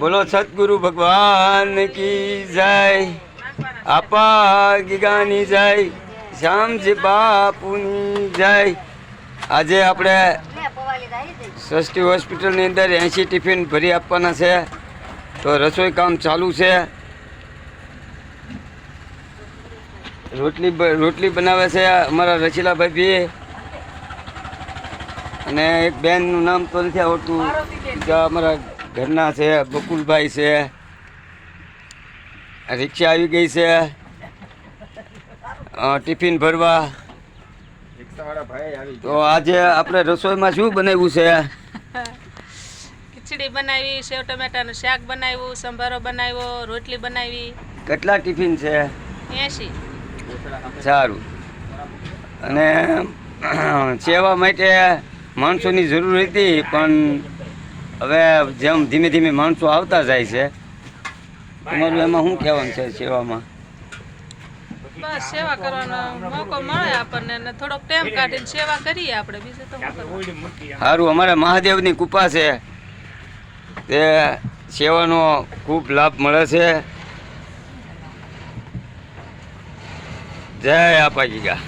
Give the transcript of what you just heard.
બોલો સદગુરુ ભગવાન કી જય, આપા ગીગાની જય, શ્યામજી બાપુની જય। આજે આપણે સસ્તી હોસ્પિટલની અંદર 80 ટિફિન ભરી આપવાના છે, તો રસોઈ કામ ચાલુ છે। રોટલી બનાવે છે અમારા રચીલાભાઈ ભી, અને એક બેનનું નામ તો નથી આવડતું, અમારા ઘરના છે બકુલભાઈ છે। રિક્ષા આવી ગઈ છે ટિફિન ભરવા। તો આજે આપણે રસોઈમાં શું બનાવ્યું છે? ખીચડી બનાવી, સેવ ટમેટાનું શાક બનાવ્યું, સંભારો બનાવ્યો, રોટલી બનાવી। કેટલા ટિફિન છે? 80। સારું। અને સેવા માટે માણસોની જરૂર હતી, પણ હવે જેમ ધીમે ધીમે માણસો આવતા જાય છે, તમારું એમાં શું કહેવાનું છે સેવામાં? બસ સેવા કરવાનો મોકો મળે આપણને, ને થોડોક ટાઈમ કાઢીને સેવા કરીએ આપણે, બીજું તો શું કરવાનું। સારું, અમારા મહાદેવની કૃપા છે, તે સેવાનો ખૂબ લાભ મળે છે। જય આપા ગીગા।